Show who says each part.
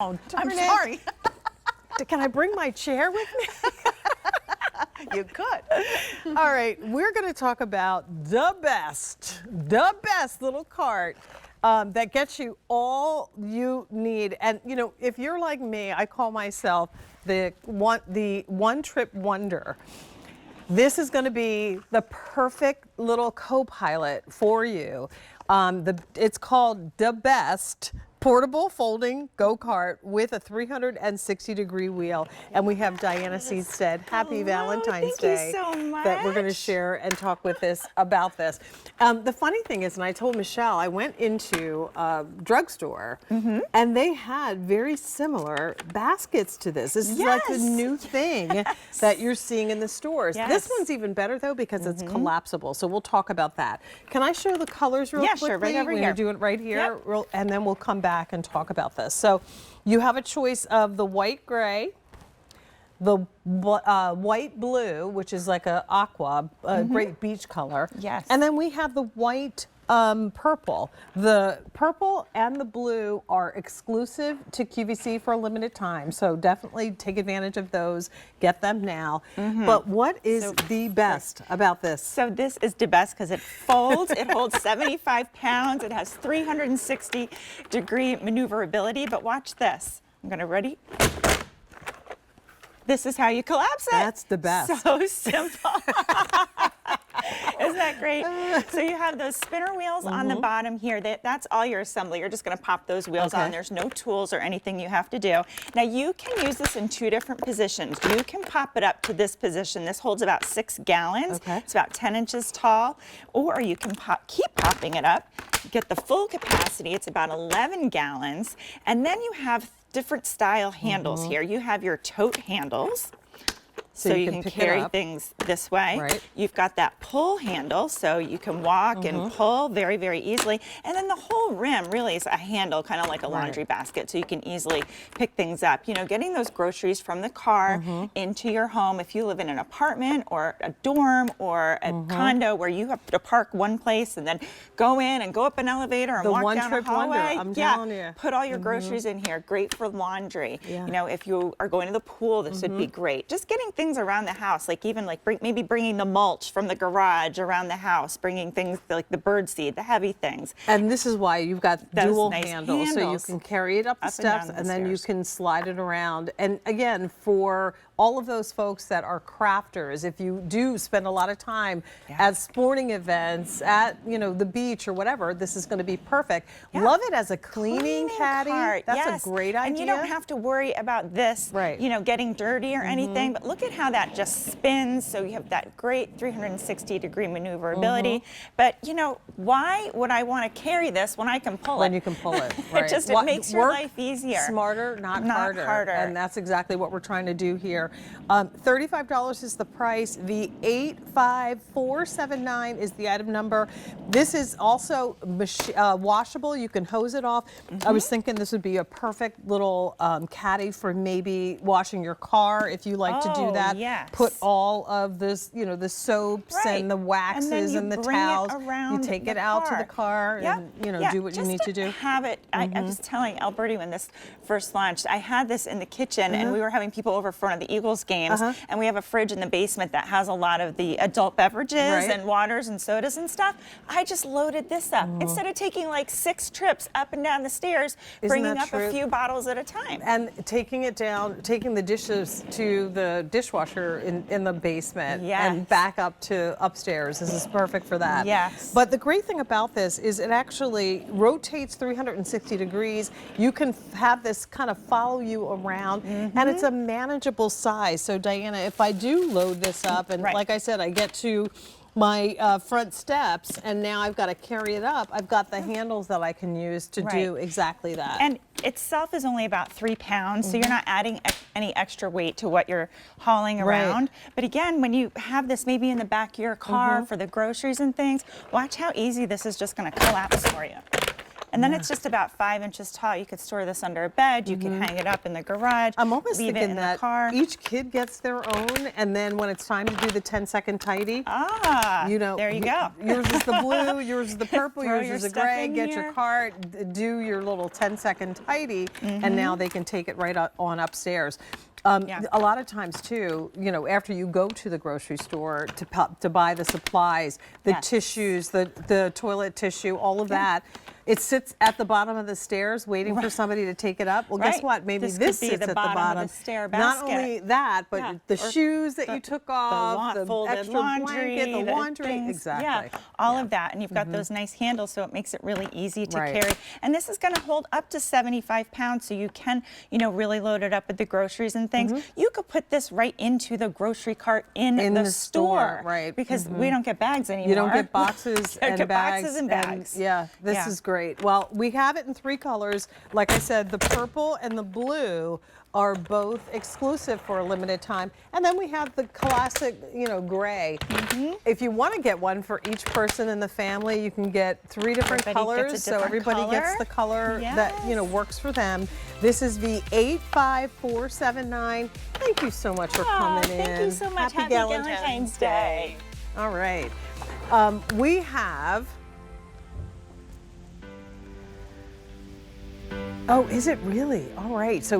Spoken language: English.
Speaker 1: Oh,
Speaker 2: I'm sorry.
Speaker 1: Can I bring my chair with me?
Speaker 2: You could.
Speaker 1: All right, we're going to talk about the best little cart that gets you all you need. And you know, if you're like me, I call myself the one trip wonder. This is going to be the perfect little co-pilot for you. It's called dbest Portable Folding GoCart with a 360-degree wheel. And we have Diana Seedstead. Happy Valentine's Day.
Speaker 2: Thank you so much.
Speaker 1: That we're going to share and talk with this about this. The funny thing is, and I told Michelle, I went into a drugstore and they had very similar baskets to this. This is like the new thing that you're seeing in the stores. This one's even better though because it's collapsible. So we'll talk about that. Can I show the colors real quickly?
Speaker 2: Sure, right over
Speaker 1: We're
Speaker 2: here.
Speaker 1: gonna do it right here, and then we'll come back and talk about this. So you have a choice of the white gray, the white blue, which is like a aqua, great beach color.
Speaker 2: Yes.
Speaker 1: And then we have the white purple. The purple and the blue are exclusive to QVC for a limited time. So definitely take advantage of those. Get them now. But what is the best about this?
Speaker 2: So this is the best because it folds. It holds 75 pounds. It has 360-degree maneuverability. But watch this. I'm going to ready. This is how you collapse it.
Speaker 1: That's the best.
Speaker 2: So simple. Isn't that great? So you have those spinner wheels on the bottom here. That's all your assembly. You're just going to pop those wheels on. There's no tools or anything you have to do. Now you can use this in two different positions. You can pop it up to this position. This holds about 6 gallons. It's about 10 inches tall. Or you can keep popping it up, get the full capacity. It's about 11 gallons. And then you have different style handles here. You have your tote handles. So you can carry things this way. You've got that pull handle, so you can walk and pull very, very easily. And then the whole rim really is a handle, kind of like a laundry basket, so you can easily pick things up. You know, getting those groceries from the car into your home. If you live in an apartment or a dorm or a condo where you have to park one place and then go in and go up an elevator and walk down a hallway.
Speaker 1: I'm telling you.
Speaker 2: Put all your groceries in here. Great for laundry. You know, if you are going to the pool, this would be great. Just getting things around the house, like even like maybe bringing the mulch from the garage around the house, bringing things like the bird seed, the heavy things.
Speaker 1: And this is why you've got
Speaker 2: Those
Speaker 1: dual
Speaker 2: nice
Speaker 1: handles, so you can carry it up the steps and then you can slide it around. And again, for all of those folks that are crafters, if you do spend a lot of time at sporting events, at the beach or whatever, this is going to be perfect. Love it as a cleaning caddy.
Speaker 2: Cart.
Speaker 1: That's a great idea.
Speaker 2: And you don't have to worry about this, getting dirty or anything. But look at how that just spins. So you have that great 360-degree maneuverability. But why would I want to carry this when I can pull it?
Speaker 1: When you can pull it, right?
Speaker 2: It makes your life easier.
Speaker 1: Smarter, not harder. And that's exactly what we're trying to do here. $35 is the price. The 85479 is the item number. This is also washable. You can hose it off. I was thinking this would be a perfect little caddy for maybe washing your car if you like to do that. Put all of this, the soaps and the waxes and the towels. You take it out to the car and do what you need to do.
Speaker 2: Have it. I was telling Alberti when this first launched, I had this in the kitchen and we were having people over for one of the Eagles games, and we have a fridge in the basement that has a lot of the adult beverages and waters and sodas and stuff. I just loaded this up instead of taking like 6 trips up and down the stairs, bringing up a few bottles at a time.
Speaker 1: And taking it down, taking the dishes to the dishwasher in the basement and back up to upstairs. This is perfect for that. But the great thing about this is it actually rotates 360 degrees. You can have this kind of follow you around, and it's a manageable size. So Diana, if I do load this up, and like I said, I get to my front steps and now I've got to carry it up, I've got the handles that I can use to do exactly that.
Speaker 2: And itself is only about 3 pounds, so you're not adding any extra weight to what you're hauling around. But again, when you have this maybe in the back of your car for the groceries and things, watch how easy this is just going to collapse for you. And then it's just about 5 inches tall. You could store this under a bed. You can hang it up in the garage.
Speaker 1: I'm almost
Speaker 2: leave it
Speaker 1: thinking
Speaker 2: in
Speaker 1: that
Speaker 2: the car.
Speaker 1: each kid gets their own, and then when it's time to do the 10-second tidy,
Speaker 2: you know, there you go.
Speaker 1: Yours is the blue, yours is the purple,
Speaker 2: Throw
Speaker 1: yours
Speaker 2: your
Speaker 1: is the
Speaker 2: stuff
Speaker 1: gray.
Speaker 2: in
Speaker 1: Get
Speaker 2: here.
Speaker 1: your cart, do your little 10-second tidy, and now they can take it right on upstairs. A lot of times too, you know, after you go to the grocery store to buy the supplies, the tissues, the toilet tissue, all of that, it sits at the bottom of the stairs waiting for somebody to take it up. Well, guess what? Maybe this
Speaker 2: could be
Speaker 1: sits
Speaker 2: the
Speaker 1: at
Speaker 2: bottom
Speaker 1: the bottom.
Speaker 2: of the stair
Speaker 1: Not
Speaker 2: basket.
Speaker 1: only that, but the shoes that you took off, the
Speaker 2: folded
Speaker 1: extra
Speaker 2: laundry,
Speaker 1: blanket, the laundry,
Speaker 2: things.
Speaker 1: exactly.
Speaker 2: Yeah, all of that. And you've got those nice handles, so it makes it really easy to
Speaker 1: Right.
Speaker 2: carry. And this is going to hold up to 75 pounds, so you can, you know, really load it up with the groceries and things. You could put this right into the grocery cart in the store,
Speaker 1: right?
Speaker 2: Because we don't get bags anymore.
Speaker 1: You don't get boxes and
Speaker 2: get
Speaker 1: bags.
Speaker 2: boxes and bags.
Speaker 1: Yeah, this is great. Well, we have it in 3 colors. Like I said, the purple and the blue are both exclusive for a limited time. And then we have the classic, you know, gray. If you want to get one for each person in the family, you can get 3 different
Speaker 2: Everybody
Speaker 1: colors.
Speaker 2: gets a
Speaker 1: So
Speaker 2: different
Speaker 1: everybody gets
Speaker 2: color.
Speaker 1: the color that, you know, works for them. This is V85479. Thank you so much for coming in.
Speaker 2: Thank you so much. Happy Valentine's Day.
Speaker 1: All right. We have... Oh, is it really? All right. So